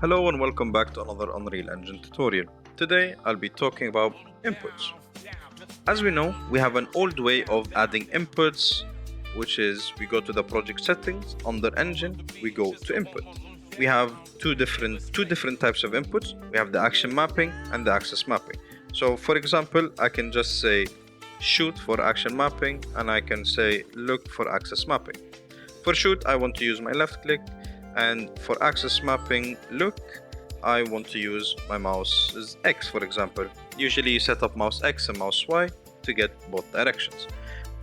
Hello and welcome back to another Unreal Engine tutorial. Today I'll be talking about inputs. As we know, we have an old way of adding inputs, which is we go to the project settings, under engine, we go to input. We have two different types of inputs. We have the action mapping and the axis mapping. So for example, I can just say shoot for action mapping and I can say look for axis mapping. For shoot, I want to use my left click, and for axis mapping look, I want to use my mouse's X, for example. Usually you set up mouse X and mouse Y to get both directions.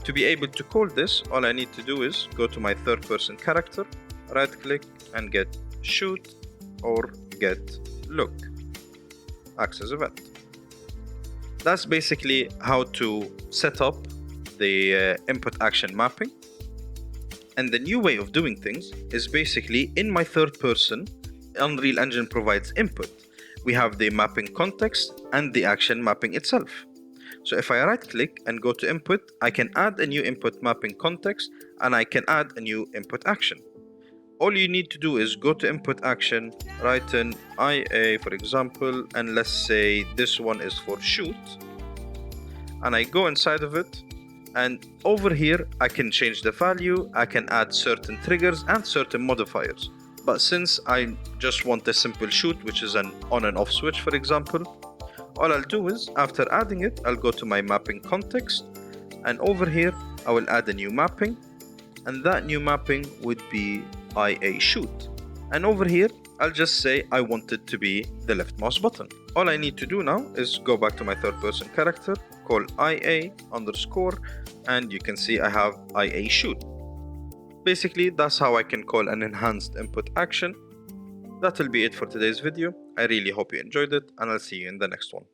To be able to call this, all I need to do is go to my third person character, right click and get shoot or get look, axis event. That's basically how to set up the input action mapping. And the new way of doing things is basically in my third person, Unreal Engine provides input. We have the mapping context and the action mapping itself. So if I right click and go to input, I can add a new input mapping context and I can add a new input action. All you need to do is go to input action, write in IA for example, and let's say this one is for shoot. And I go inside of it. And over here, I can change the value, I can add certain triggers and certain modifiers. But since I just want a simple shoot, which is an on and off switch, for example, all I'll do is, after adding it, I'll go to my mapping context. And over here, I will add a new mapping. And that new mapping would be IA shoot. And over here, I'll just say I want it to be the left mouse button. All I need to do now is go back to my third person character, call IA underscore, and you can see I have IA shoot. Basically, that's how I can call an enhanced input action. That will be it for today's video. I really hope you enjoyed it, and I'll see you in the next one.